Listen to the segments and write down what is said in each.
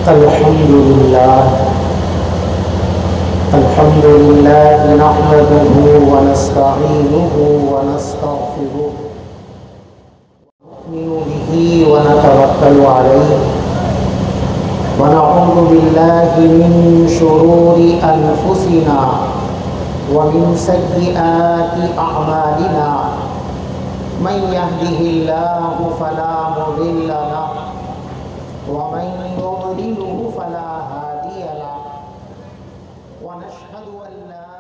الحمد لله نحمده ونستعينه ونستغفره ونؤمن به ونتوكل عليه ونعوذ بالله من شرور أنفسنا ومن سيئات أعمالنا من يهده الله فلا مضل له ومن يضلله فلا هادي له ونشهد أن لا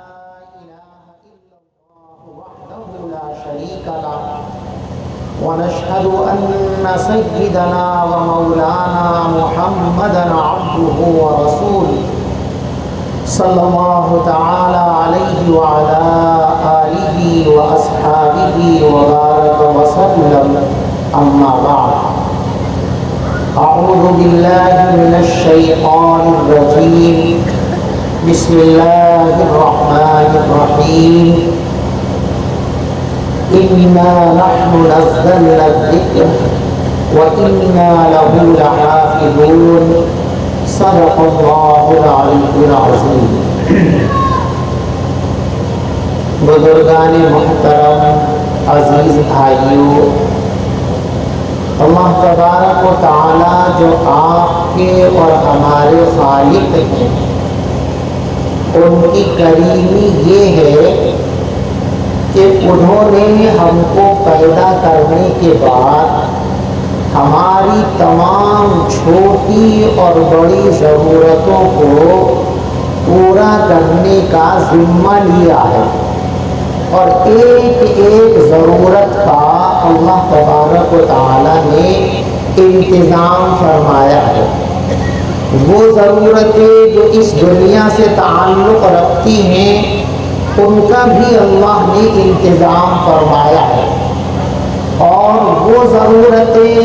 إله إلا الله وحده لا شريك له ونشهد أن سيدنا ومولانا محمدا عبده ورسوله صلى الله تعالى عليه وعلى آله وأصحابه وبارك وسلم أما بعد أعوذ بالله من الشيطان الرجيم بسم الله الرحمن الرحيم إنا نحن نزلنا الذكر وإنا له لحافظون صدق الله العلي العظيم بزرگان محترم، عزیز بھائیوں، اللہ تبارک و تعالی جو آپ کے اور ہمارے خالق ہیں، ان کی کریمی یہ ہے کہ انہوں نے ہم کو پیدا کرنے کے بعد ہماری تمام چھوٹی اور بڑی ضرورتوں کو پورا کرنے کا ذمہ لیا ہے، اور ایک ایک ضرورت کا اللہ تبارک و تعالی نے انتظام فرمایا ہے۔ وہ ضرورتیں جو اس دنیا سے تعلق رکھتی ہیں ان کا بھی اللہ نے انتظام فرمایا ہے، اور وہ ضرورتیں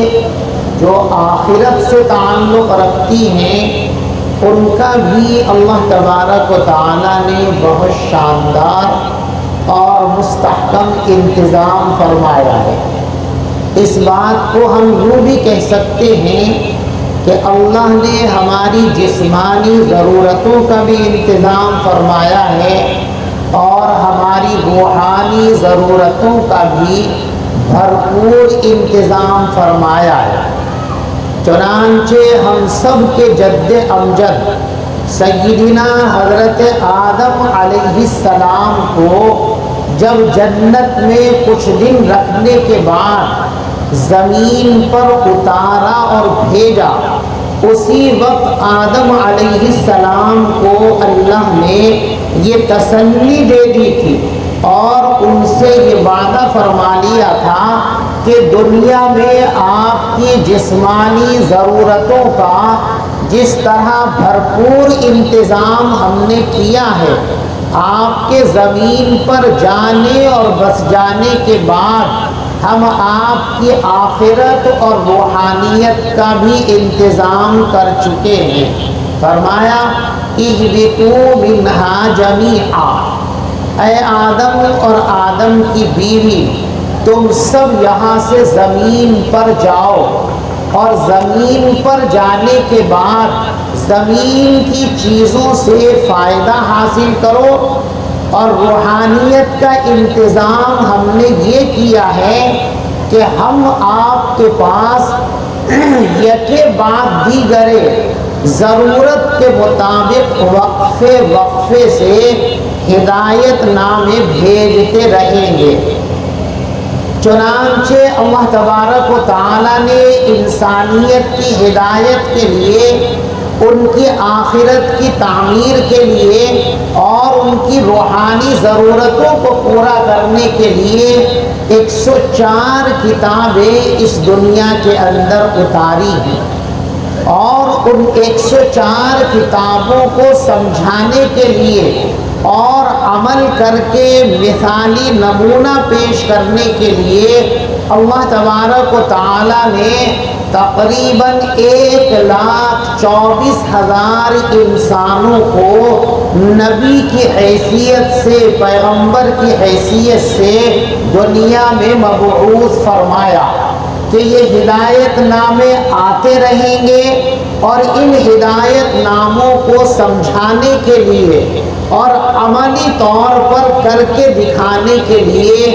جو آخرت سے تعلق رکھتی ہیں ان کا بھی اللہ تبارک و تعالی نے بہت شاندار اور مستحکم انتظام فرمایا ہے۔ اس بات کو ہم یوں بھی کہہ سکتے ہیں کہ اللہ نے ہماری جسمانی ضرورتوں کا بھی انتظام فرمایا ہے اور ہماری روحانی ضرورتوں کا بھی بھرپور انتظام فرمایا ہے۔ چنانچہ ہم سب کے جد امجد سیدنا حضرت آدم علیہ السلام کو جب جنت میں کچھ دن رکھنے کے بعد زمین پر اتارا اور بھیجا، اسی وقت آدم علیہ السلام کو اللہ نے یہ تسلی دے دی تھی اور ان سے یہ وعدہ فرما لیا تھا کہ دنیا میں آپ کی جسمانی ضرورتوں کا جس طرح بھرپور انتظام ہم نے کیا ہے، آپ کے زمین پر جانے اور بس جانے کے بعد ہم آپ کی آخرت اور روحانیت کا بھی انتظام کر چکے ہیں۔ فرمایا اہبطوا منہا جمیعا، اے آدم اور آدم کی بیوی، تم سب یہاں سے زمین پر جاؤ، اور زمین پر جانے کے بعد زمین کی چیزوں سے فائدہ حاصل کرو، اور روحانیت کا انتظام ہم نے یہ کیا ہے کہ ہم آپ کے پاس یکے بعد دیگرے ضرورت کے مطابق وقفے وقفے سے ہدایت نامے بھیجتے رہیں گے۔ چنانچہ اللہ تبارک و تعالی نے انسانیت کی ہدایت کے لیے، ان کی آخرت کی تعمیر کے لیے اور ان کی روحانی ضرورتوں کو پورا کرنے کے لیے 104 کتابیں اس دنیا کے اندر اتاری ہیں، اور ان 104 کتابوں کو سمجھانے کے لیے اور عمل کر کے مثالی نمونہ پیش کرنے کے لیے اللہ تبارک و تعالی نے تقریباً 1,24,000 انسانوں کو نبی کی حیثیت سے، پیغمبر کی حیثیت سے دنیا میں مبعوث فرمایا کہ یہ ہدایت نامے آتے رہیں گے اور ان ہدایت ناموں کو سمجھانے کے لیے اور عملی طور پر کر کے دکھانے کے لیے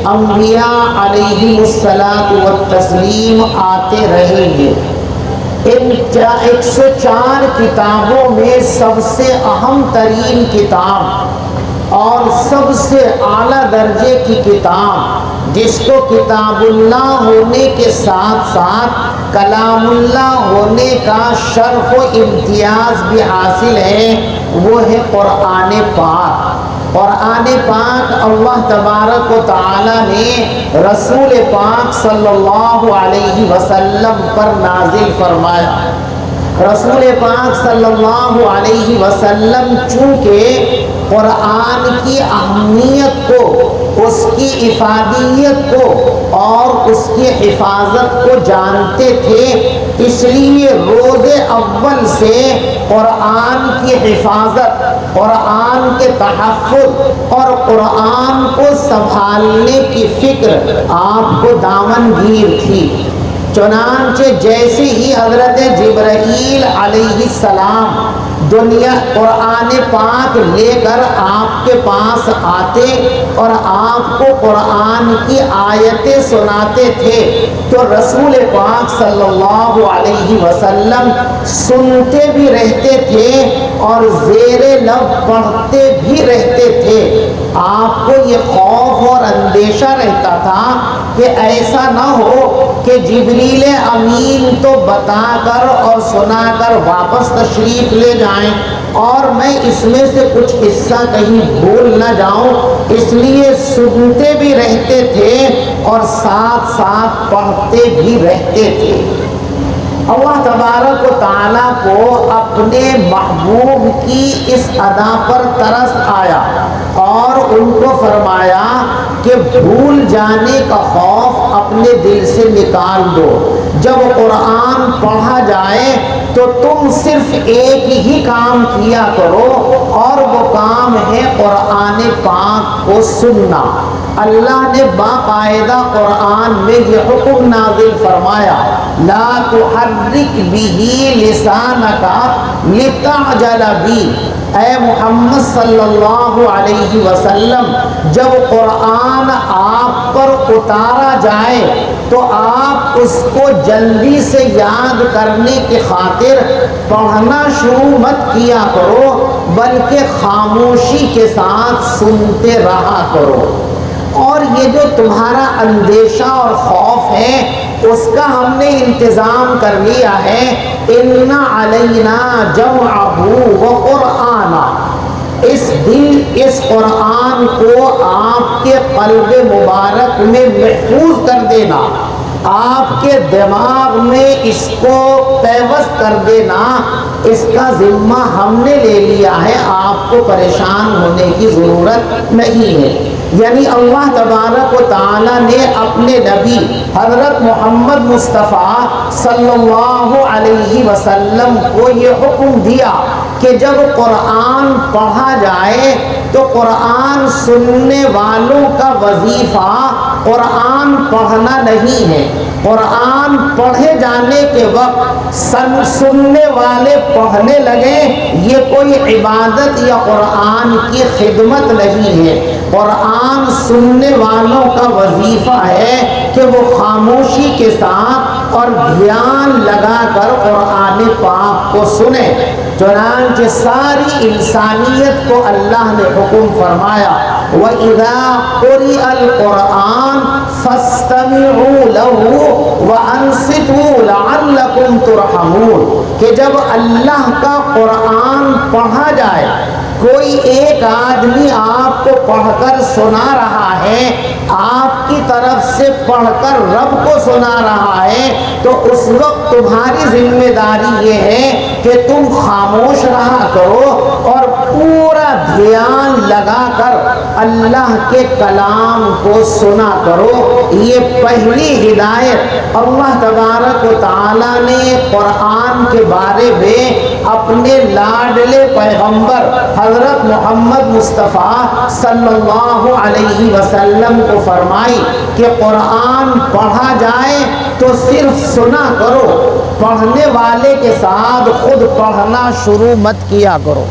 انبیاء علیہ الصلاۃ والتسلیم آتے رہیں گے۔ ان 104 کتابوں میں سب سے اہم ترین کتاب اور سب سے اعلیٰ درجے کی کتاب، جس کو کتاب اللہ ہونے کے ساتھ ساتھ کلام اللہ ہونے کا شرف و امتیاز بھی حاصل ہے، وہ ہے قرآن پاک۔ قرآن پاک اللہ تبارک و تعالی نے رسول پاک صلی اللہ علیہ وسلم پر نازل فرمایا۔ رسول پاک صلی اللہ علیہ وسلم چونکہ قرآن کی اہمیت کو، اس کی افادیت کو اور اس کی حفاظت کو جانتے تھے، اس لیے روز اول سے قرآن کی حفاظت، قرآن کے تحفظ اور قرآن کو سنبھالنے کی فکر آپ کو دامنگیر تھی۔ چنانچہ جیسے ہی حضرت جبرائیل علیہ السلام دنیا قرآن پاک لے کر آپ کے پاس آتے اور آپ کو قرآن کی آیتیں سناتے تھے، تو رسول پاک صلی اللہ علیہ وسلم سنتے بھی رہتے تھے اور زیر لب پڑھتے بھی رہتے تھے۔ آپ کو یہ خوف اور اندیشہ رہتا تھا کہ ایسا نہ ہو کہ جبریل امین تو بتا کر اور سنا کر واپس تشریف لے جائیں اور میں اس میں سے کچھ حصہ کہیں بھول نہ جاؤں، اس لیے سنتے بھی رہتے تھے اور ساتھ ساتھ پڑھتے بھی رہتے تھے۔ اللہ تبارک و تعالیٰ کو اپنے محبوب کی اس ادا پر ترس آیا اور ان کو فرمایا کہ بھول جانے کا خوف اپنے دل سے نکال دو۔ جب قرآن پڑھا جائے تو تم صرف ایک ہی کام کیا کرو اور وہ کام ہے قرآن پاک کو سننا۔ اللہ نے باقاعدہ قرآن میں یہ حکم نازل فرمایا، لا تحرک به لسانک لتعجل به۔ اے محمد صلی اللہ علیہ وسلم، جب قرآن آپ پر اتارا جائے تو آپ اس کو جلدی سے یاد کرنے کی خاطر پڑھنا شروع مت کیا کرو، بلکہ خاموشی کے ساتھ سنتے رہا کرو۔ اور یہ جو تمہارا اندیشہ اور خوف ہے، اس کا ہم نے انتظام کر لیا ہے، اِنَّ عَلَيْنَا جَمْعَهُ وَقُرْآنَهُ۔ اس قرآن کو آپ کے قلب مبارک میں محفوظ کر دینا، آپ کے دماغ میں اس کو پیوست کر دینا، اس کا ذمہ ہم نے لے لیا ہے، آپ کو پریشان ہونے کی ضرورت نہیں ہے۔ یعنی اللہ تبارک و تعالیٰ نے اپنے نبی حضرت محمد مصطفیٰ صلی اللہ علیہ وسلم کو یہ حکم دیا کہ جب قرآن پڑھا جائے تو قرآن سننے والوں کا وظیفہ قرآن پڑھنا نہیں ہے۔ قرآن پڑھے جانے کے وقت سننے والے پڑھنے لگے، یہ کوئی عبادت یا قرآن کی خدمت نہیں ہے۔ قرآن سننے والوں کا وظیفہ ہے کہ وہ خاموشی کے ساتھ اور دھیان لگا کر قرآن پاک کو سنیں۔ چنانچہ ساری انسانیت کو اللہ نے حکم فرمایا، وَإِذَا قُرِئَ الْقُرْآنُ فَاسْتَمِعُوا لَهُ وَأَنصِتُوا لَعَلَّكُمْ تُرْحَمُونَ، کہ جب اللہ کا قرآن پڑھا جائے، کوئی ایک آدمی آپ کو پڑھ کر سنا رہا ہے، آپ کی طرف سے پڑھ کر رب کو سنا رہا ہے، تو اس وقت تمہاری ذمہ داری یہ ہے کہ تم خاموش رہا کرو اور پورا دھیان لگا کر اللہ کے کلام کو سنا کرو۔ یہ پہلی ہدایت اللہ تبارک و تعالیٰ نے قرآن کے بارے میں اپنے لاڈلے پیغمبر حضرت محمد مصطفیٰ صلی اللہ علیہ وسلم کو فرمائی کہ قرآن پڑھا جائے تو صرف سنا کرو، پڑھنے والے کے ساتھ خود پڑھنا شروع مت کیا کرو،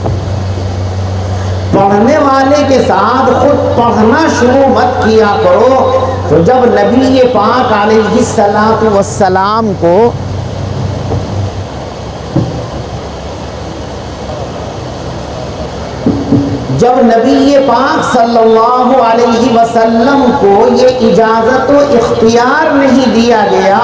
پڑھنے والے کے ساتھ خود پڑھنا شروع مت کیا کرو۔ تو جب نبی پاک علیہ الصلاۃ والسلام کو جب نبی پاک صلی اللہ علیہ وسلم کو یہ اجازت و اختیار نہیں دیا گیا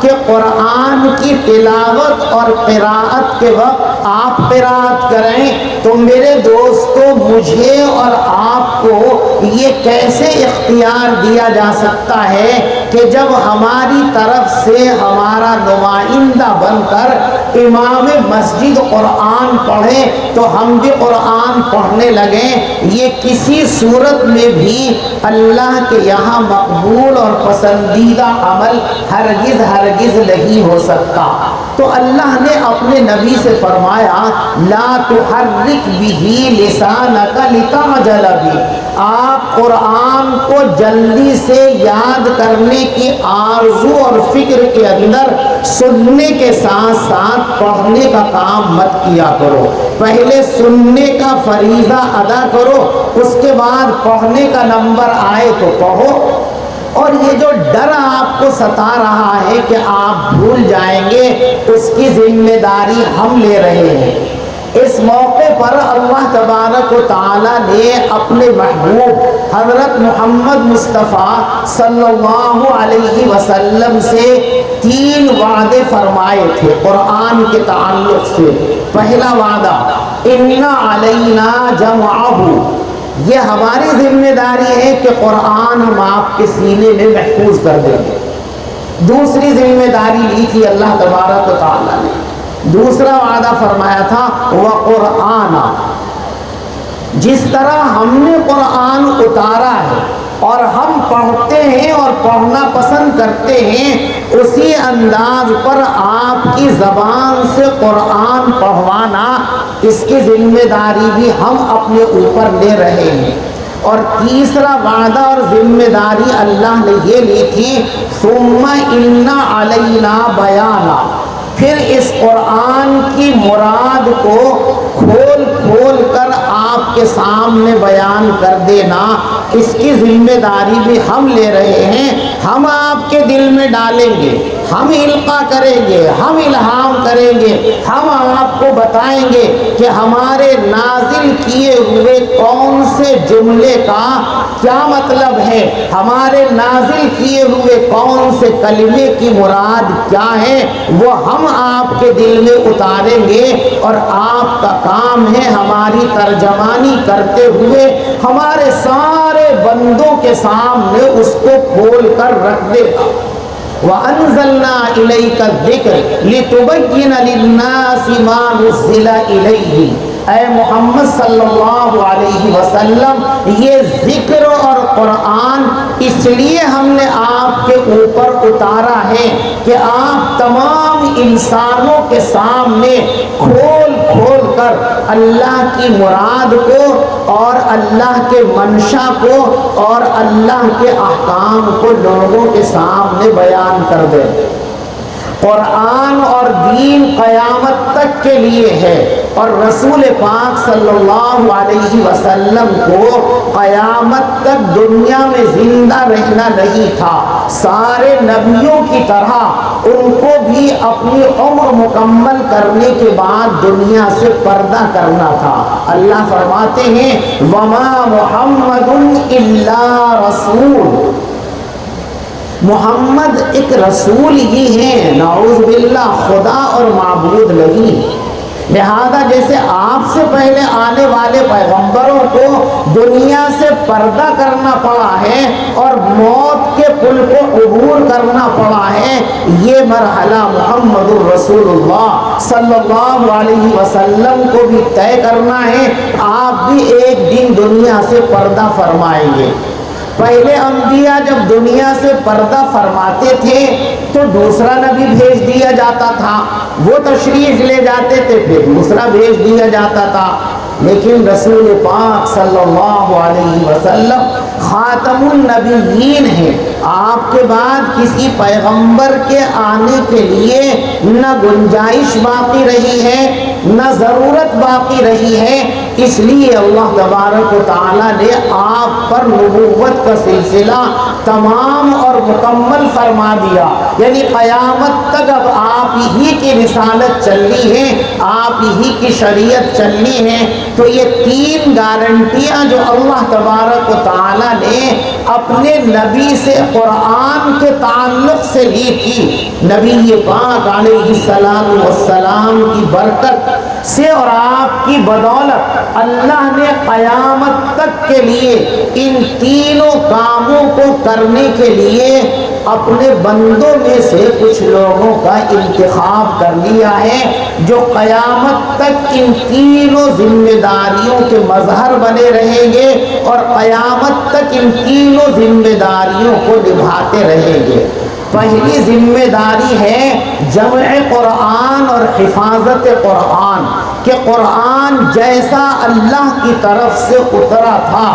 کہ قرآن کی تلاوت اور قراءت کے وقت آپ قراءت کریں، تو میرے دوستو مجھے اور آپ کو یہ کیسے اختیار دیا جا سکتا ہے کہ جب ہماری طرف سے ہمارا نمائندہ بن کر امام مسجد قرآن پڑھے تو ہم بھی قرآن پڑھنے لگیں؟ یہ کسی صورت میں بھی اللہ کے یہاں مقبول اور پسندیدہ عمل ہرگز نہیں ہو سکتا۔ تو اللہ نے اپنے نبی سے فرمایا لا تحرک بہ لسانک لتعجل بہ، آپ قرآن کو جلدی سے یاد کرنے کی آرزو اور فکر کے اندر سننے کے ساتھ ساتھ پڑھنے کا کام مت کیا کرو، پہلے سننے کا فریضہ ادا کرو، اس کے بعد پڑھنے کا نمبر آئے تو پڑھو۔ اور یہ جو ڈر آپ کو ستا رہا ہے کہ آپ بھول جائیں گے، اس کی ذمہ داری ہم لے رہے ہیں۔ اس موقع پر اللہ تبارک و تعالی نے اپنے محبوب حضرت محمد مصطفیٰ صلی اللہ علیہ وسلم سے 3 وعدے فرمائے تھے قرآن کے تعلق سے۔ پہلا وعدہ اِنَّ عَلَيْنَا جَمْعَهُ، یہ ہماری ذمہ داری ہے کہ قرآن ہم آپ کے سینے میں محفوظ کر دیں گے۔ دوسری ذمہ داری لی تھی اللہ تبارک و تعالی نے، دوسرا وعدہ فرمایا تھا وَقُرْآنًا، جس طرح ہم نے قرآن اتارا ہے اور ہم پڑھتے ہیں اور پڑھنا پسند کرتے ہیں، اسی انداز پر آپ کی زبان سے قرآن پڑھوانا، اس کی ذمہ داری بھی ہم اپنے اوپر لے رہے ہیں۔ اور تیسرا وعدہ اور ذمہ داری اللہ نے یہ لی تھی ثُمَّ إِنَّ عَلَيْنَا بَيَانًا، پھر اس قرآن کی مراد کو کھول کھول کر آپ کے سامنے بیان کر دینا، اس کی ذمہ داری بھی ہم لے رہے ہیں۔ ہم آپ کے دل میں ڈالیں گے، ہم القاء کریں گے، ہم الہام کریں گے، ہم آپ کو بتائیں گے کہ ہمارے نازل کیے ہوئے کون سے جملے کا کیا مطلب ہے، ہمارے نازل کیے ہوئے کون سے کلمے کی مراد کیا ہے، وہ ہم آپ کے دل میں اتاریں گے، اور آپ کا کام ہے ہماری ترجمانی کرتے ہوئے ہمارے سارے بندوں کے سامنے اس کو کھول کر رکھ دے گا۔ وَأَنزَلْنَا إِلَيْكَ الذِّكْرَ لِتُبَيِّنَ لِلنَّاسِ مَا نُزِّلَ إِلَيْهِمْ، اے محمد صلی اللہ علیہ وسلم، یہ ذکر اور قرآن اس لیے ہم نے آپ کے اوپر اتارا ہے کہ آپ تمام انسانوں کے سامنے کھول کھول کر اللہ کی مراد کو اور اللہ کے منشا کو اور اللہ کے احکام کو لوگوں کے سامنے بیان کر دیں۔ قرآن اور دین قیامت تک کے لیے ہے، اور رسول پاک صلی اللہ علیہ وسلم کو قیامت تک دنیا میں زندہ رہنا نہیں تھا، سارے نبیوں کی طرح ان کو بھی اپنی عمر مکمل کرنے کے بعد دنیا سے پردہ کرنا تھا۔ اللہ فرماتے ہیں وَمَا مُحَمَّدٌ إِلَّا رَسُولٌ، محمد ایک رسول ہی ہیں، نعوذ باللہ خدا اور معبود نہیں۔ لہذا جیسے آپ سے پہلے آنے والے پیغمبروں کو دنیا سے پردہ کرنا پڑا ہے اور موت کے پل کو عبور کرنا پڑا ہے، یہ مرحلہ محمد الرسول اللہ صلی اللہ علیہ وسلم کو بھی طے کرنا ہے۔ آپ بھی ایک دن دنیا سے پردہ فرمائیں گے۔ پہلے انبیاء جب دنیا سے پردہ فرماتے تھے تو دوسرا نبی بھیج دیا جاتا تھا، وہ تشریف لے جاتے تھے، پھر دوسرا بھیج دیا جاتا تھا۔ لیکن رسول پاک صلی اللہ علیہ وسلم خاتم النبیین ہیں. آپ کے بعد کسی پیغمبر کے آنے کے لیے نہ گنجائش باقی رہی ہے نہ ضرورت باقی رہی ہے. اس لیے اللہ تبارک و تعالیٰ نے آپ پر نبوت کا سلسلہ تمام اور مکمل فرما دیا. یعنی قیامت تک اب آپ ہی کی رسالت چلنی ہے, آپ ہی کی شریعت چلنی ہے. تو یہ تین گارنٹیاں جو اللہ تبارک و تعالیٰ نے اپنے نبی سے قرآن کے تعلق سے لی تھی, نبی پاک علیہ السلام کی برکت سے اور آپ کی بدولت اللہ نے قیامت تک کے لیے ان تینوں کاموں کو کرنے کے لیے اپنے بندوں میں سے کچھ لوگوں کا انتخاب کر لیا ہے, جو قیامت تک ان تینوں ذمہ داریوں کے مظہر بنے رہیں گے اور قیامت تک ان تینوں ذمہ داریوں کو نبھاتے رہیں گے. پہلی ذمہ داری ہے جمع قرآن اور حفاظت قرآن, کہ قرآن جیسا اللہ کی طرف سے اترا تھا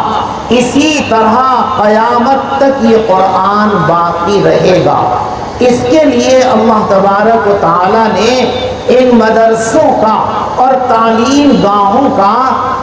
اسی طرح قیامت تک یہ قرآن باقی رہے گا. اس کے لیے اللہ تبارک و تعالیٰ نے ان مدرسوں کا اور تعلیم گاہوں کا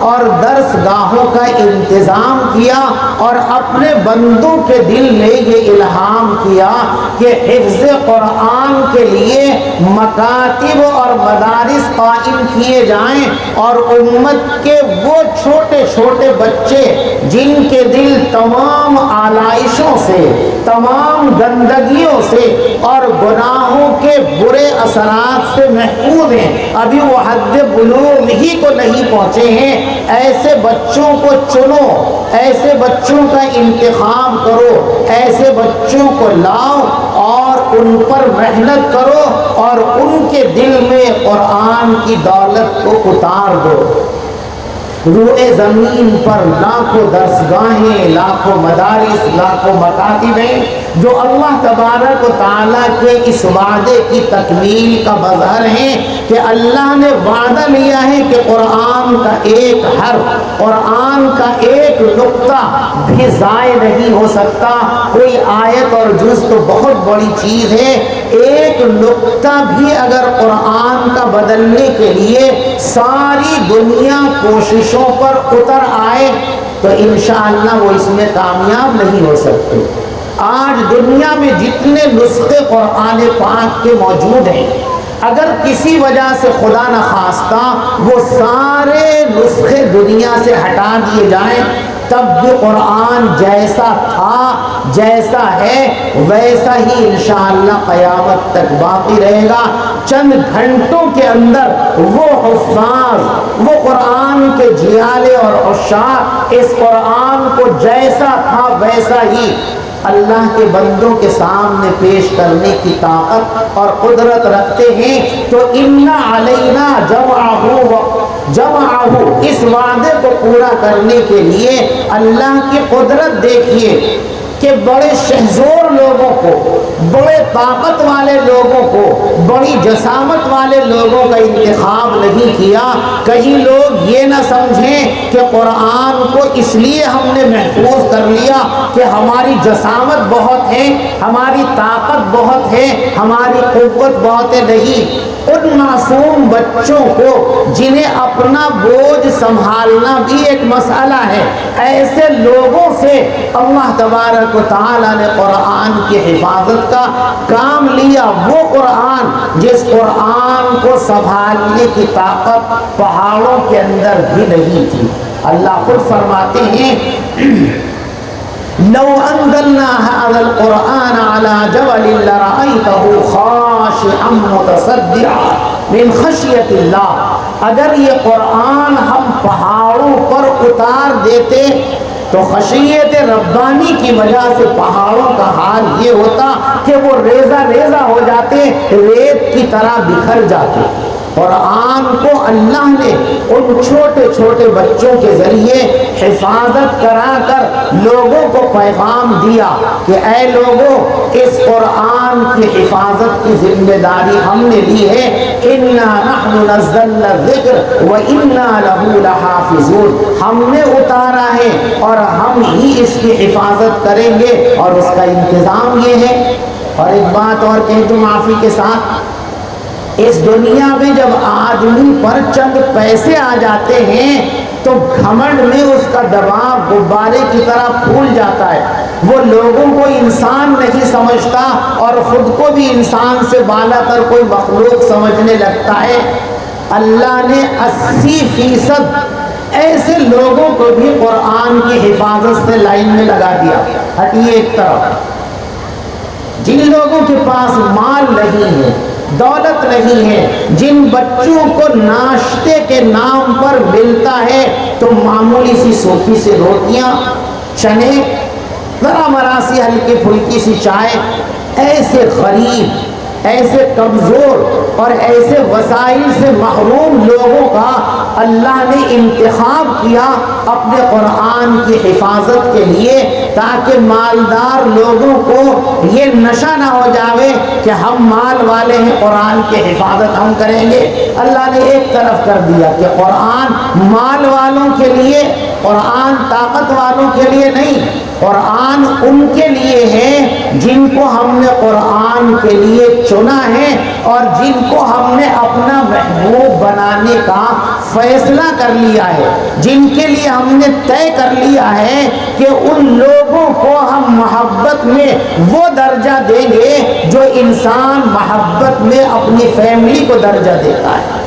اور درس گاہوں کا انتظام کیا اور اپنے بندوں کے دل میں یہ الہام کیا کہ حفظ قرآن کے لیے مکاتب اور مدارس قائم کیے جائیں, اور امت کے وہ چھوٹے چھوٹے بچے جن کے دل تمام آلائشوں سے, تمام گندگیوں سے اور گناہوں کے برے اثرات سے محفوظ ہیں, ابھی وہ حد بلوغ ہی کو نہیں پہنچے ہیں, ایسے بچوں کو چنو, ایسے بچوں کا انتخاب کرو, ایسے بچوں کو لاؤ اور ان پر محنت کرو اور ان کے دل میں قرآن کی دولت کو اتار دو. روئے زمین پر لاکھوں درسگاہیں, لاکھوں مدارس, لاکھوں مکاتبیں جو اللہ تبارک و تعالیٰ کے اس وعدے کی تکمیل کا مظہر ہیں کہ اللہ نے وعدہ لیا ہے کہ قرآن کا ایک حرف, قرآن کا ایک نقطہ بھی ضائع نہیں ہو سکتا. کوئی آیت اور جز تو بہت بڑی چیز ہے, ایک نقطہ بھی اگر قرآن کا بدلنے کے لیے ساری دنیا کوششوں پر اتر آئے تو انشاءاللہ وہ اس میں کامیاب نہیں ہو سکتے. آج دنیا میں جتنے نسخے قرآن پاک کے موجود ہیں, اگر کسی وجہ سے خدا نخواستہ وہ سارے نسخے دنیا سے ہٹا دیے جائیں تب بھی قرآن جیسا تھا, جیسا ہے ویسا ہی انشاءاللہ قیامت تک باقی رہے گا. چند گھنٹوں کے اندر وہ حفاظ, وہ قرآن کے جیالے اور عشاق اس قرآن کو جیسا تھا ویسا ہی اللہ کے بندوں کے سامنے پیش کرنے کی طاقت اور قدرت رکھتے ہیں. تو اِنَّ عَلَيْنَا جمعہ, اس وعدے کو پورا کرنے کے لیے اللہ کی قدرت دیکھیے کہ بڑے شہزور لوگوں کو, بڑے طاقت والے لوگوں کو, بڑی جسامت والے لوگوں کا انتخاب نہیں کیا. کہیں لوگ یہ نہ سمجھیں کہ قرآن کو اس لیے ہم نے محفوظ کر لیا کہ ہماری جسامت بہت ہے, ہماری طاقت بہت ہے, ہماری قوت بہت ہے. نہیں, ان معصوم بچوں کو جنہیں اپنا بوجھ سنبھالنا بھی ایک مسئلہ ہے, ایسے لوگوں سے اللہ تبارک و تعالیٰ نے قرآن کی حفاظت کا کام لیا. وہ قرآن جس قرآن کو سنبھالنے کی طاقت پہاڑوں کے اندر بھی نہیں تھی. اللہ خود فرماتے ہیں لو انزلنا هذا القرآن على جبل لرأيته خاشعا متصدعا من خشية الله. اگر یہ قرآن ہم پہاڑوں پر اتار دیتے تو خشیت ربانی کی وجہ سے پہاڑوں کا حال یہ ہوتا کہ وہ ریزہ ریزہ ہو جاتے, ریت کی طرح بکھر جاتے. قرآن کو اللہ نے ان چھوٹے چھوٹے بچوں کے ذریعے حفاظت کرا کر لوگوں کو پیغام دیا کہ اے لوگوں، اس قرآن کی حفاظت کی ذمہ داری ہم نے لی ہے۔ اِنَّا نَحْنُ نَزَّلْنَا الذِّكْرَ وَإِنَّا لَهُ لَحَافِظُونَ، ہم نے اتارا ہے اور ہم ہی اس کی حفاظت کریں گے، اور اس کا انتظام یہ ہے۔ اور ایک بات اور کہہ دوں معافی کے ساتھ، اس دنیا میں جب آدمی پر چند پیسے آ جاتے ہیں تو گھمنڈ میں اس کا دباؤ غبارے کی طرح پھول جاتا ہے، وہ لوگوں کو انسان نہیں سمجھتا اور خود کو بھی انسان سے بالا تر کوئی مخلوق سمجھنے لگتا ہے۔ اللہ نے 80% ایسے لوگوں کو بھی قرآن کی حفاظت سے لائن میں لگا دیا۔ ہٹیے ایک طرف، جن لوگوں کے پاس مال نہیں ہے، دولت نہیں ہے، جن بچوں کو ناشتے کے نام پر ملتا ہے تو معمولی سی سوکھی سے روٹیاں، چنے، ذرا مراسی ہلکی پھلکی سی چائے، ایسے غریب، ایسے کمزور اور ایسے وسائل سے محروم لوگوں کا اللہ نے انتخاب کیا اپنے قرآن کی حفاظت کے لیے، تاکہ مالدار لوگوں کو یہ نشہ نہ ہو جاوے کہ ہم مال والے ہیں، قرآن کی حفاظت ہم کریں گے۔ اللہ نے ایک طرف کر دیا کہ قرآن مال والوں کے لیے، قرآن طاقت والوں کے لیے نہیں، قرآن ان کے لیے ہے جن کو ہم نے قرآن کے لیے چنا ہے اور جن کو ہم نے اپنا محبوب بنانے کا فیصلہ کر لیا ہے، جن کے لیے ہم نے طے کر لیا ہے کہ ان لوگوں کو ہم محبت میں وہ درجہ دیں گے جو انسان محبت میں اپنی فیملی کو درجہ دیتا ہے۔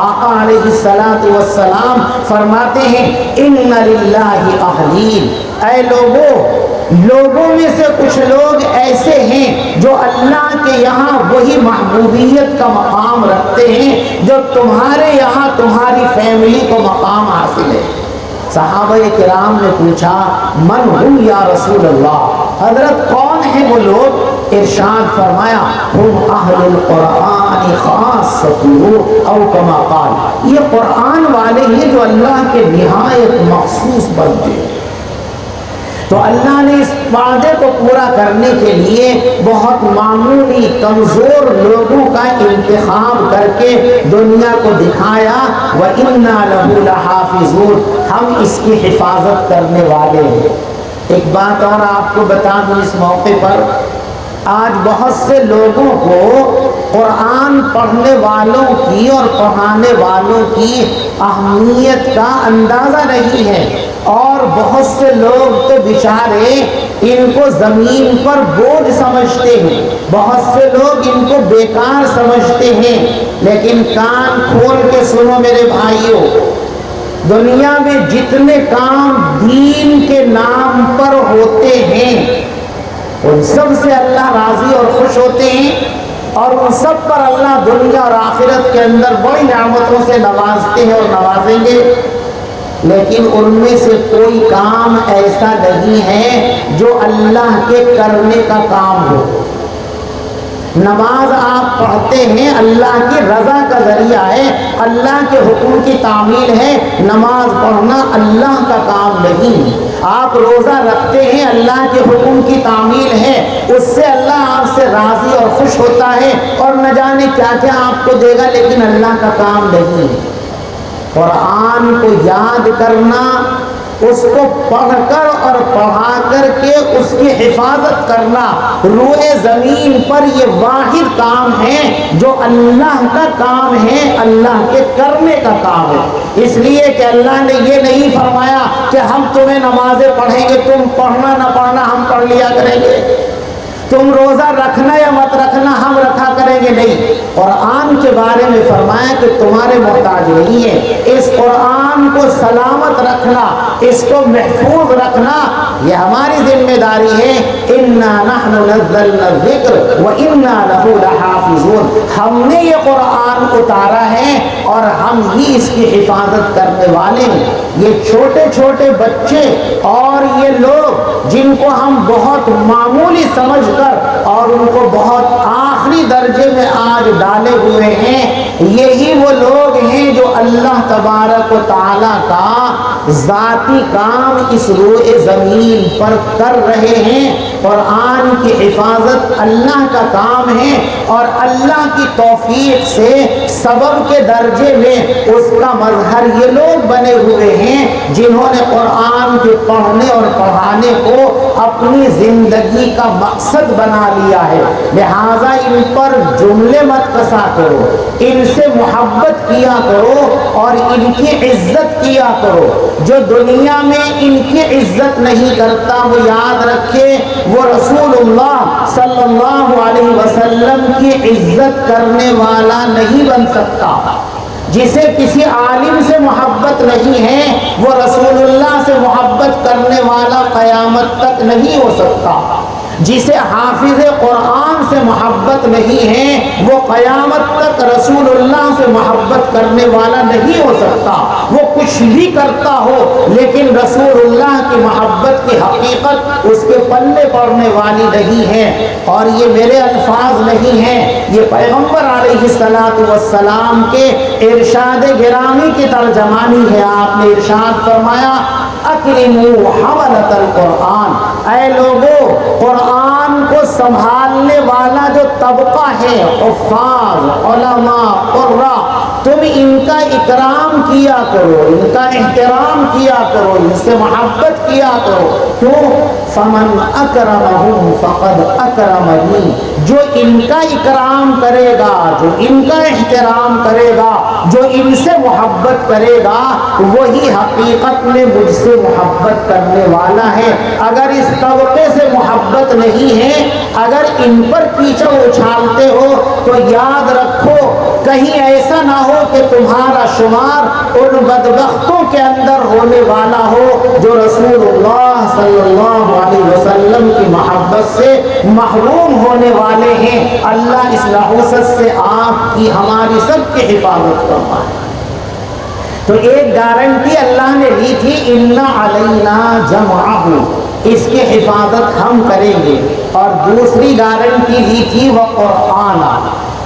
آقا علیہ السلام فرماتے ہیں ان للہ اہلین، اے لوگوں میں سے کچھ لوگ ایسے ہیں جو اللہ کے یہاں وہی محبوبیت کا مقام رکھتے ہیں جو تمہارے یہاں تمہاری فیملی کو مقام حاصل ہے۔ صحابہ کرام نے پوچھا من ہم یا رسول اللہ، حضرت کون ہیں وہ لوگ؟ ارشاد فرمایا ہم اہل القرآن خاصتہ او کما قال، یہ قرآن والے ہیں جو اللہ کے نہایت مخصوص بندے ہیں۔ تو اللہ نے اس وعدے کو پورا کرنے کے لیے بہت معمولی کمزور لوگوں کا انتخاب کر کے دنیا کو دکھایا وَإِنَّا لَهُ لَحَافِظُونَ، ہم اس کی حفاظت کرنے والے ہیں۔ ایک بات اور آپ کو بتا دوں اس موقع پر، آج بہت سے لوگوں کو قرآن پڑھنے والوں کی اور پڑھانے والوں کی اہمیت کا اندازہ نہیں ہے، اور بہت سے لوگ تو بیچارے ان کو زمین پر بوجھ سمجھتے ہیں، بہت سے لوگ ان کو بیکار سمجھتے ہیں۔ لیکن کان کھول کے سنو میرے بھائیوں، دنیا میں جتنے کام دین کے نام پر ہوتے ہیں ان سب سے اللہ راضی اور خوش ہوتے ہیں، اور ان سب پر اللہ دنیا اور آخرت کے اندر بڑی نعمتوں سے نوازتے ہیں اور نوازیں گے۔ لیکن ان میں سے کوئی کام ایسا نہیں ہے جو اللہ کے کرنے کا کام ہو۔ نماز آپ پڑھتے ہیں، اللہ کی رضا کا ذریعہ ہے، اللہ کے حکم کی تعمیل ہے۔ نماز پڑھنا اللہ کا کام نہیں۔ آپ روزہ رکھتے ہیں، اللہ کے حکم کی تعمیل ہے، اس سے اللہ آپ سے راضی اور خوش ہوتا ہے، اور نہ جانے کیا کیا آپ کو دے گا، لیکن اللہ کا کام نہیں۔ قرآن کو یاد کرنا، اس کو پڑھ کر اور پڑھا کر کے اس کی حفاظت کرنا روئے زمین پر یہ واحد کام ہے جو اللہ کا کام ہے، اللہ کے کرنے کا کام ہے۔ اس لیے کہ اللہ نے یہ نہیں فرمایا کہ ہم تمہیں نمازیں پڑھیں گے، تم پڑھنا نہ پڑھنا ہم پڑھ لیا کریں گے، تم روزہ رکھنا یا مت رکھنا ہم رکھا کریں گے، نہیں۔ قرآن کے بارے میں فرمایا کہ تمہارے محتاج نہیں ہے، اس قرآن کو سلامت رکھنا، اس کو محفوظ رکھنا یہ ہماری ذمہ داری ہے۔ اِنَّا نَحْنُ نَزَّلْنَا الذِّكْرَ وَإِنَّا لَهُ لَحَافِظُونَ، ہم نے یہ قرآن اتارا ہے اور ہم ہی اس کی حفاظت کرنے والے ہیں۔ یہ چھوٹے چھوٹے بچے اور یہ لوگ جن کو ہم بہت معمولی سمجھ کر اور ان کو بہت آخری درجے میں آج ڈالے ہوئے ہیں، یہی وہ لوگ ہیں جو اللہ تبارک و تعالیٰ کا ذاتی کام اس روئے زمین پر کر رہے ہیں۔ قرآن کی حفاظت اللہ کا کام ہے اور اللہ کی توفیق سے سبب کے درجے میں اس کا مظہر یہ لوگ بنے ہوئے ہیں جنہوں نے قرآن کے پڑھنے اور پڑھانے کو اپنی زندگی کا مقصد بنا لیا ہے۔ لہٰذا ان پر جملے مت کسا کرو، ان سے محبت کیا کرو اور ان کی عزت کیا کرو۔ جو دنیا میں ان کی عزت نہیں کرتا وہ یاد رکھے وہ رسول اللہ صلی اللہ علیہ وسلم کی عزت کرنے والا نہیں بن سکتا۔ جسے کسی عالم سے محبت نہیں ہے وہ رسول اللہ سے محبت کرنے والا قیامت تک نہیں ہو سکتا۔ جسے حافظ قرآن سے محبت نہیں ہے وہ قیامت تک رسول اللہ سے محبت کرنے والا نہیں ہو سکتا۔ وہ کچھ بھی کرتا ہو لیکن رسول اللہ کی محبت کی حقیقت اس کے پلے پڑنے والی نہیں ہے۔ اور یہ میرے الفاظ نہیں ہیں، یہ پیغمبر علیہ السلام کے ارشاد گرامی کی ترجمانی ہے۔ آپ نے ارشاد فرمایا اکرموا حملۃ القرآن، اے لوگو قرآن کو سنبھالنے والا جو طبقہ ہے، حفاظ، علماء، قراء، تم ان کا اکرام کیا کرو، ان کا احترام کیا کرو، ان سے محبت کیا کرو۔ کیوں؟ فمن اکرمہم فقد اکرمنی، جو ان کا اکرام کرے گا، جو ان کا احترام کرے گا، جو ان سے محبت کرے گا، وہی حقیقت میں مجھ سے محبت کرنے والا ہے۔ اگر اس طبقے سے محبت نہیں ہے، اگر ان پر کیچڑ اچھالتے ہو تو یاد رکھو کہیں ایسا نہ ہو کہ تمہارا شمار ان بدبختوں کے اندر ہونے والا ہو جو رسول اللہ صلی اللہ علیہ وسلم کی محبت سے محروم ہونے والے ہیں۔ اللہ اس نحوست سے آپ کی ہماری سب کی حفاظت فرمائے۔ تو ایک گارنٹی اللہ نے دی تھی ان علینا جمعہ، اس کی حفاظت ہم کریں گے، اور دوسری گارنٹی دی تھی وہ قرآن،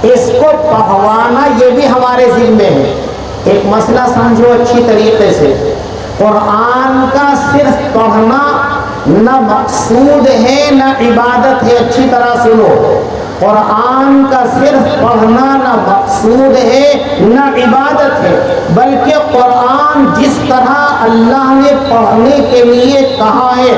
اس کو پڑھوانا یہ بھی ہمارے ذمے ہے۔ ایک مسئلہ سمجھو اچھی طریقے سے، قرآن کا صرف پڑھنا نہ مقصود ہے نہ عبادت ہے۔ اچھی طرح سنو، قرآن کا صرف پڑھنا نہ مقصود ہے نہ عبادت ہے، بلکہ قرآن جس طرح اللہ نے پڑھنے کے لیے کہا ہے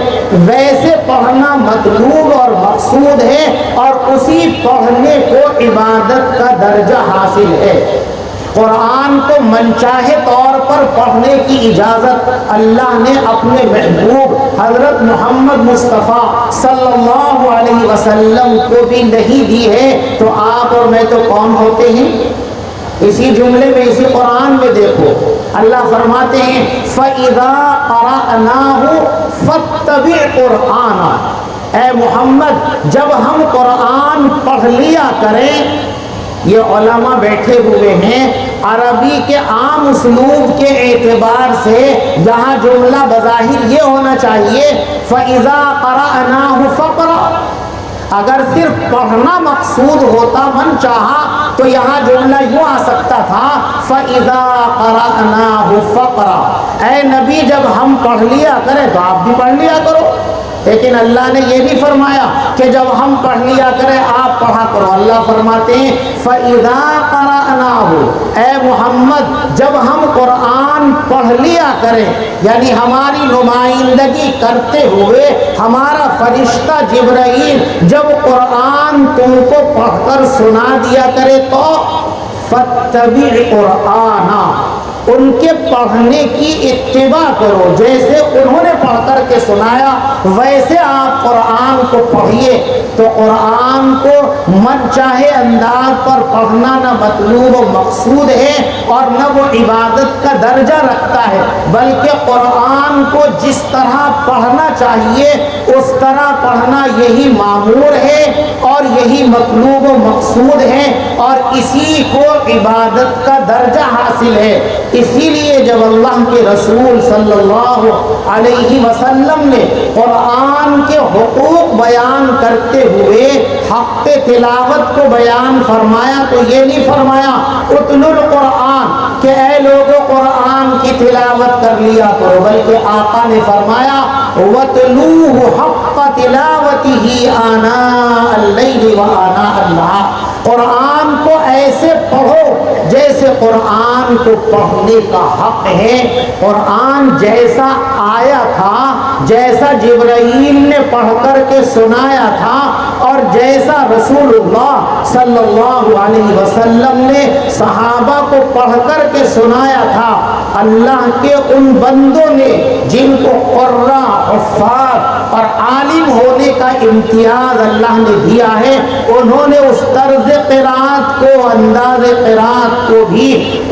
ویسے پڑھنا مطلوب اور مقصود ہے، اور اسی پڑھنے کو عبادت کا درجہ حاصل ہے۔ قرآن کو منچاہے طور پر پڑھنے کی اجازت اللہ نے اپنے محبوب حضرت محمد مصطفیٰ صلی اللہ علیہ وسلم کو بھی نہیں دی ہے، تو آپ اور میں تو کون ہوتے ہیں؟ اسی جملے میں اسی قرآن میں دیکھو اللہ فرماتے ہیں فَإِذَا قَرَأْنَاهُ فَاتَّبِعْ قُرْآنَهُ، اے محمد جب ہم قرآن پڑھ لیا کریں۔ یہ علماء بیٹھے ہوئے ہیں، عربی کے عام اسلوب کے اعتبار سے یہاں جملہ بظاہر یہ ہونا چاہیے فَإِذَا قَرَأْنَاهُ فَقْرَأْ، اگر صرف پڑھنا مقصود ہوتا من چاہا تو یہاں جملہ یوں آ سکتا تھا فَإِذَا قَرَأْنَاهُ فَقْرَأْ، اے نبی جب ہم پڑھ لیا کریں تو آپ بھی پڑھ لیا کرو۔ لیکن اللہ نے یہ بھی فرمایا کہ جب ہم پڑھ لیا کریں آپ پڑھا کرو۔ اللہ فرماتے ہیں فَإِذَا قَرَأْنَاهُ، اے محمد جب ہم قرآن پڑھ لیا کریں، یعنی ہماری نمائندگی کرتے ہوئے ہمارا فرشتہ جبرائیل جب قرآن تم کو پڑھ کر سنا دیا کرے تو فَاتَّبِعْ قُرْآنَهُ، ان کے پڑھنے کی اتباع کرو، جیسے انہوں نے پڑھ کر کے سنایا ویسے آپ قرآن کو پڑھیے۔ تو قرآن کو من چاہے انداز پر پڑھنا نہ مطلوب و مقصود ہے اور نہ وہ عبادت کا درجہ رکھتا ہے، بلکہ قرآن کو جس طرح پڑھنا چاہیے اس طرح پڑھنا یہی معمور ہے، اور اور یہی مطلوب و مقصود ہے اور اسی کو عبادت کا درجہ حاصل ہے۔ اسی لیے جب اللہ کے رسول صلی اللہ علیہ وسلم نے قرآن کے حقوق بیان کرتے ہوئے حق تلاوت کو بیان فرمایا تو یہ نہیں فرمایا اتلو القرآن کہ اے لوگو قرآن کی تلاوت کر لیا کرو، بلکہ آقا نے فرمایا وَاتْلُوهُ حَقَّ تِلَاوَتِهِ آنَاءَ اللَّيْلِ وَآنَاءَ النَّهَارِ، قرآن کو ایسے پڑھو جیسے قرآن کو پڑھنے کا حق ہے۔ قرآن جیسا آیا تھا، جیسا جبرائیل نے پڑھ کر کے سنایا تھا اور جیسا رسول اللہ صلی اللہ علیہ وسلم نے صحابہ کو پڑھ کر کے سنایا تھا، اللہ کے ان بندوں نے جن کو قراء، حفاظ اور عالم ہونے کا امتیاز اللہ نے دیا ہے، انہوں نے اس طرز قرات کو، انداز قرات کو بھی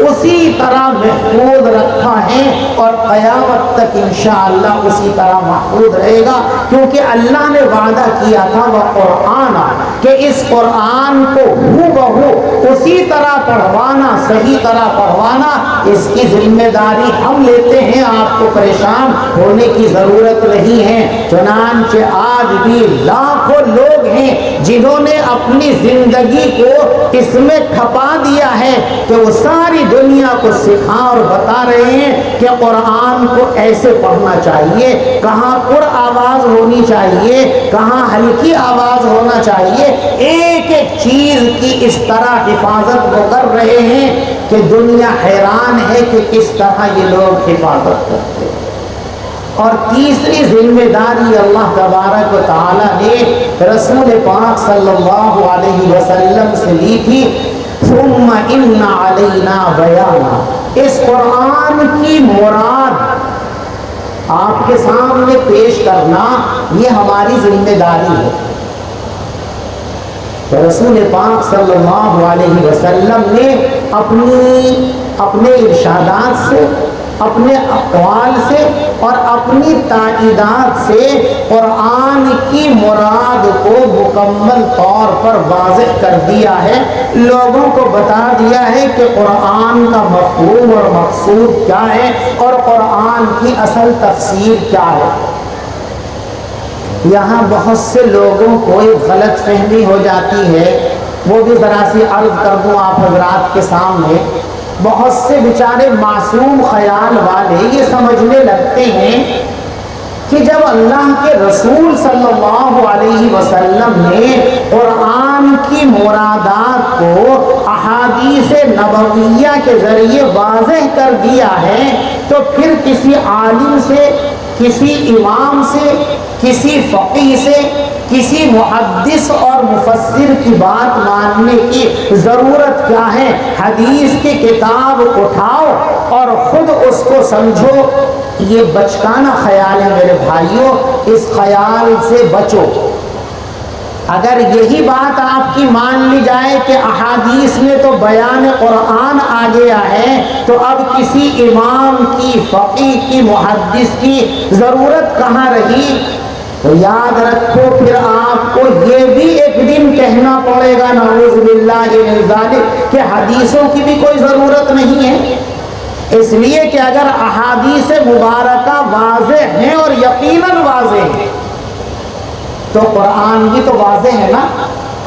اسی طرح محفوظ رکھا ہے اور قیامت تک انشاءاللہ اسی طرح محفوظ رہے گا، کیونکہ اللہ نے وعدہ کیا تھا وہ قرآن کہ اس قرآن کو ہو بہو اسی طرح پڑھوانا، صحیح طرح پڑھوانا، اس کی ذمہ داری ہم لیتے ہیں، آپ کو پریشان ہونے کی ضرورت نہیں ہے۔ چنانچہ آج بھی لاکھوں لوگ ہیں جنہوں نے اپنی زندگی کو اس میں کھپا دیا ہے کہ وہ ساری دنیا کو سکھا اور بتا رہے ہیں کہ قرآن کو ایسے پڑھنا چاہیے، کہاں پر آواز ہونی چاہیے، کہاں ہلکی آواز ہونا چاہیے، ایک ایک چیز کی اس طرح حفاظت وہ کر رہے ہیں کہ دنیا حیران ہے کہ کس طرح یہ لوگ حفاظت کرتے ہیں۔ اور تیسری ذمہ داری اللہ تبارک و تعالیٰ نے رسول پاک صلی اللہ علیہ وسلم سے لی تھی، ثم ان علینا بیانا، اس قرآن کی مراد آپ کے سامنے پیش کرنا یہ ہماری ذمہ داری ہے۔ رسول پاک صلی اللہ علیہ وسلم نے اپنے ارشادات سے، اپنے اقوال سے اور اپنی تائیدات سے قرآن کی مراد کو مکمل طور پر واضح کر دیا ہے، لوگوں کو بتا دیا ہے کہ قرآن کا مفہوم اور مقصود کیا ہے اور قرآن کی اصل تفسیر کیا ہے۔ یہاں بہت سے لوگوں کو ایک غلط فہمی ہو جاتی ہے، وہ بھی ذرا سی عرض کر دوں آپ حضرات کے سامنے۔ بہت سے بیچارے معصوم خیال والے یہ سمجھنے لگتے ہیں کہ جب اللہ کے رسول صلی اللہ علیہ وسلم نے قرآن کی مرادات کو احادیث نبویہ کے ذریعے واضح کر دیا ہے تو پھر کسی عالم سے، کسی امام سے، کسی فقیہ سے، کسی محدث اور مفسر کی بات ماننے کی ضرورت کیا ہے؟ حدیث کی کتاب اٹھاؤ اور خود اس کو سمجھو۔ یہ بچکانہ خیال ہے میرے بھائیوں، اس خیال سے بچو۔ اگر یہی بات آپ کی مان لی جائے کہ احادیث میں تو بیان قرآن آ گیا ہے تو اب کسی امام کی، فقیہ کی، محدث کی ضرورت کہاں رہی؟ تو یاد رکھو پھر آپ کو یہ بھی ایک دن کہنا پڑے گا نعوذ باللہ من ذالک کہ حدیثوں کی بھی کوئی ضرورت نہیں ہے، اس لیے کہ اگر احادیث مبارکہ واضح ہیں اور یقیناً واضح ہیں تو قرآن بھی تو واضح ہے نا۔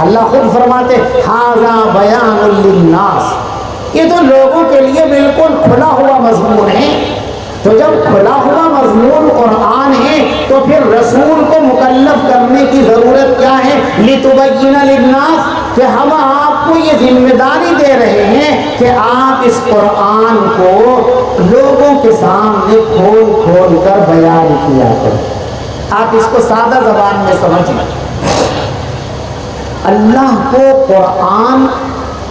اللہ خود فرماتے ھذا بیان للناس، یہ تو لوگوں کے لیے بالکل کھلا ہوا مضمون ہے۔ تو جب کھلا ہوا مضمون قرآن ہے تو پھر رسول کو مکلف کرنے کی ضرورت کیا ہے؟ لتبین للناس، کہ ہم آپ کو یہ ذمہ داری دے رہے ہیں کہ آپ اس قرآن کو لوگوں کے سامنے کھول کھول کر بیان کیا کریں۔ آپ اس کو سادہ زبان میں سمجھیں، اللہ کو قرآن،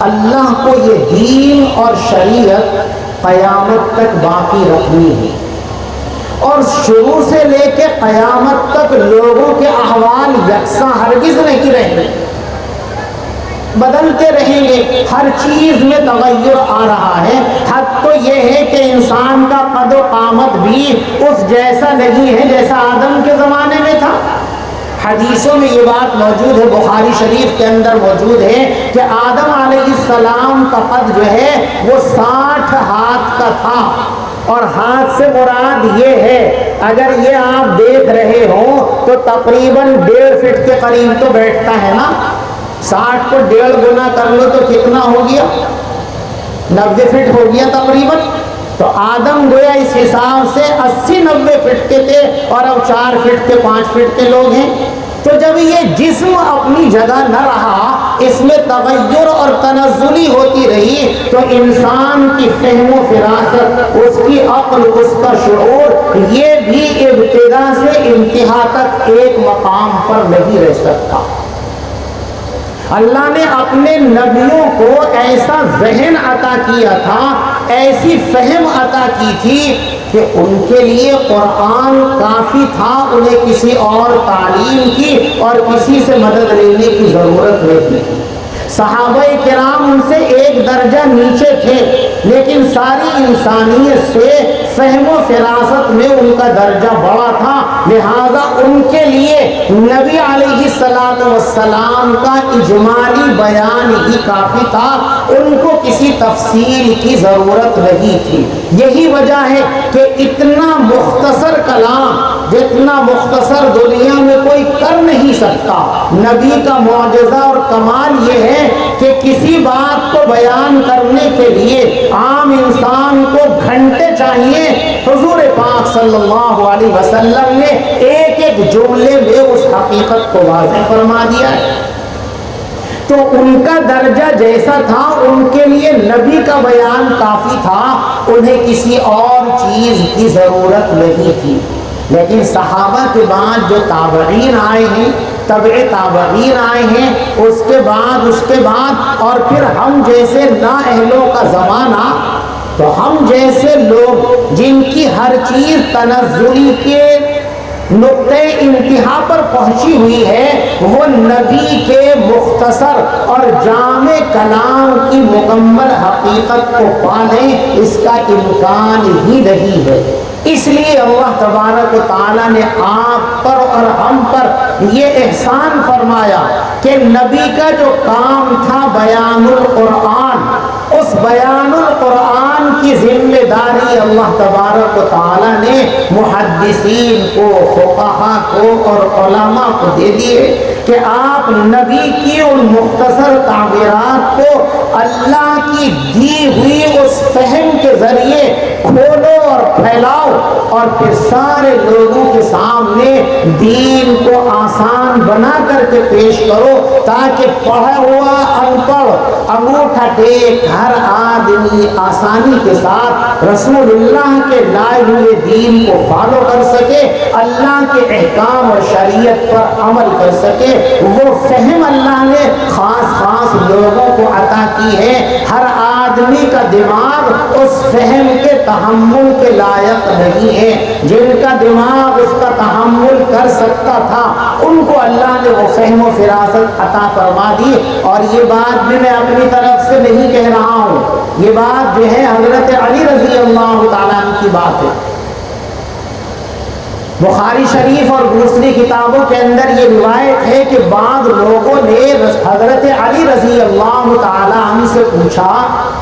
اللہ کو یہ دین اور شریعت قیامت تک باقی رکھنی ہے، اور شروع سے لے کے قیامت تک لوگوں کے احوال یکساں ہرگز نہیں رہیں گے، بدلتے رہیں گے، ہر چیز میں تغیر آ رہا ہے۔ حد تو یہ ہے کہ انسان کا قد و قامت بھی اس جیسا نہیں ہے جیسا آدم کے زمانے میں تھا، حدیثوں میں یہ بات موجود ہے، بخاری شریف کے اندر موجود ہے کہ آدم علیہ السلام کا قد جو ہے وہ 60 ہاتھ کا تھا، اور ہاتھ سے مراد یہ ہے اگر یہ آپ دیکھ رہے ہوں تو تقریباً 1.5 فٹ کے قریب تو بیٹھتا ہے نا، 60 کو 1.5 گنا کر لو تو کتنا ہو گیا، 90 فٹ ہو گیا تقریباً۔ تو آدم گویا اس حساب سے 80-90 فٹ کے تھے، اور اب 4 فٹ کے 5 فٹ کے لوگ ہیں۔ تو جب یہ جسم اپنی جگہ نہ رہا، اس میں تغیر اور تنزلی ہوتی رہی، تو انسان کی فہم و فراست، اس کی عقل، اس کا شعور، یہ بھی ابتدا سے انتہا تک ایک مقام پر نہیں رہ سکتا۔ اللہ نے اپنے نبیوں کو ایسا ذہن عطا کیا تھا، ایسی فہم عطا کی تھی کہ ان کے لیے قرآن کافی تھا، انہیں کسی اور تعلیم کی اور کسی سے مدد لینے کی ضرورت نہیں تھی۔ صحابہ کرام ان سے ایک درجہ نیچے تھے، لیکن ساری انسانیت سے فہم و فراست میں ان کا درجہ بڑا تھا، لہذا ان کے لیے نبی علیہ السلام کا اجمالی بیان ہی کافی تھا، ان کو کسی تفصیل کی ضرورت نہیں تھی۔ یہی وجہ ہے کہ اتنا مختصر کلام، جتنا مختصر دنیا میں کوئی کر نہیں سکتا۔ نبی کا معجزہ اور کمال یہ ہے کہ کسی بات کو بیان کرنے کے لیے عام انسان کو گھنٹے چاہیے، حضور پاک صلی اللہ علیہ وسلم نے ایک ایک جملے میں اس حقیقت کو واضح فرما دیا ہے۔ تو ان کا درجہ جیسا تھا، ان کے لیے نبی کا بیان کافی تھا، انہیں کسی اور چیز کی ضرورت نہیں تھی۔ لیکن صحابہ کے بعد جو تابعین آئے ہیں، تبع تابعین آئے ہیں، اس کے بعد اور پھر ہم جیسے نااہلوں کا زمانہ، تو ہم جیسے لوگ جن کی ہر چیز تنزلی کے نقطۂ انتہا پر پہنچی ہوئی ہے، وہ نبی کے مختصر اور جامع کلام کی مکمل حقیقت کو پالیں، اس کا امکان ہی نہیں ہے۔ اس لیے اللہ تبارک و تعالیٰ نے آپ پر اور ہم پر یہ احسان فرمایا کہ نبی کا جو کام تھا بیان القرآن، اس بیان القرآن کی ذمہ داری اللہ تبارک و تعالیٰ نے محدثین کو، فقہا کو اور علماء کو دے دیے کہ آپ نبی کی ان مختصر تعبیرات کو اللہ کی دی ہوئی اس فہم کے ذریعے کھولو اور پھیلاؤ، اور پھر سارے لوگوں کے سامنے دین کو آسان بنا کر کے پیش کرو، تاکہ پڑھا ہوا ان پڑھ انگوٹھا ٹیک ہر آدمی آسانی کے ساتھ رسول اللہ کے لائے ہوئے دین کو فالو کر سکے، اللہ کے احکام اور شریعت پر عمل کر سکے۔ وہ فہم اللہ نے خاص لوگوں کو عطا کی ہے، ہر آدمی کا دماغ اس فہم کے تحمل کے لائق نہیں ہے۔ جن کا دماغ اس کا تحمل کر سکتا تھا، ان کو اللہ نے وہ فہم و فراست عطا فرما دی۔ اور یہ بات بھی میں اپنی طرف سے نہیں کہہ رہا ہوں، یہ بات جو ہے حضرت علی رضی اللہ تعالیٰ عنہ کی بات ہے۔ بخاری شریف اور دوسری کتابوں کے اندر یہ روایت ہے کہ بعض لوگوں نے حضرت علی رضی اللہ تعالیٰ عنہ سے پوچھا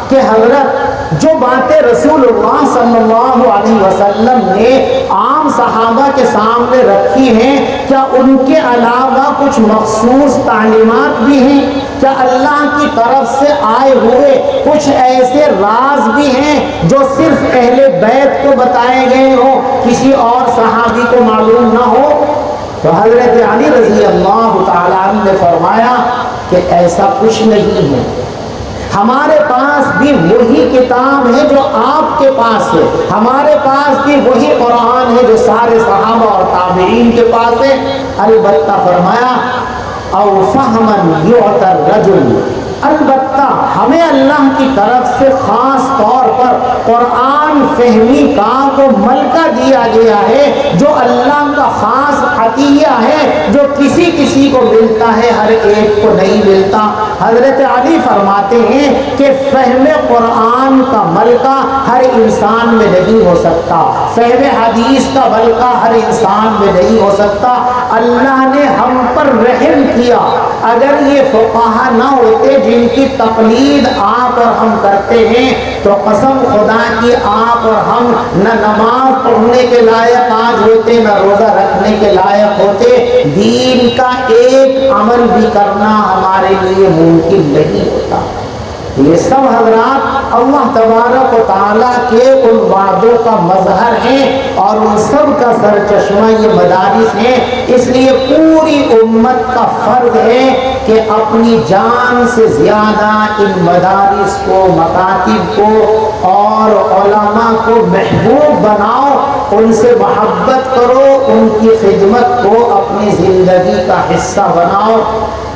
کہ حضرت، جو باتیں رسول اللہ صلی اللہ علیہ وسلم نے عام صحابہ کے سامنے رکھی ہیں، کیا ان کے علاوہ کچھ مخصوص تعلیمات بھی ہیں؟ کیا اللہ کی طرف سے آئے ہوئے کچھ ایسے راز بھی ہیں جو صرف اہل بیت کو بتائے گئے ہوں، کسی اور صحابی کو معلوم نہ ہو؟ تو حضرت علی رضی اللہ تعالیٰ عنہ نے فرمایا کہ ایسا کچھ نہیں ہے، ہمارے پاس بھی وہی کتاب ہے جو آپ کے پاس ہے، ہمارے پاس بھی وہی قرآن ہے جو سارے صحابہ اور تابعین کے پاس ہے۔ البتہ فرمایا او فہمن یعطی الرجل، البتہ ہمیں اللہ کی طرف سے خاص طور پر قرآن فہمی کا وہ ملکہ دیا گیا ہے جو اللہ کا خاص عطیہ ہے، جو کسی کو ملتا ہے، ہر ایک کو نہیں ملتا۔ حضرت علی فرماتے ہیں کہ فہم قرآن کا ملکہ ہر انسان میں نہیں ہو سکتا، فہم حدیث کا ملکہ ہر انسان میں نہیں ہو سکتا، اللہ نے ہم پر رحم کیا. اگر یہ فقہا نہ ہوتے جن کی تقلید آپ اور ہم کرتے ہیں تو قسم خدا کی آپ اور ہم نہ نماز پڑھنے کے لائق آج ہوتے، نہ روزہ رکھنے کے لائق ہوتے. دین کا ایک عمل بھی کرنا ہمارے لیے ممکن نہیں ہوتا. یہ سب حضرات اللہ تبارک و تعالیٰ کے ان وعدوں کا مظہر ہیں اور ان سب کا سرچشمہ یہ مدارس ہیں. اس لیے پوری امت کا فرض ہے کہ اپنی جان سے زیادہ ان مدارس کو، مکاتب کو اور علماء کو محبوب بناؤ، ان سے محبت کرو، ان کی خدمت کو اپنی زندگی کا حصہ بناؤ.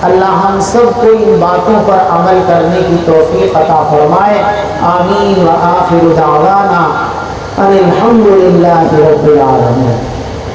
اللہ ہم سب کو ان باتوں پر عمل کرنے کی توفیق عطا فرمائے. آمین. وآخر دعوانا ان الحمد للہ رب العالمین.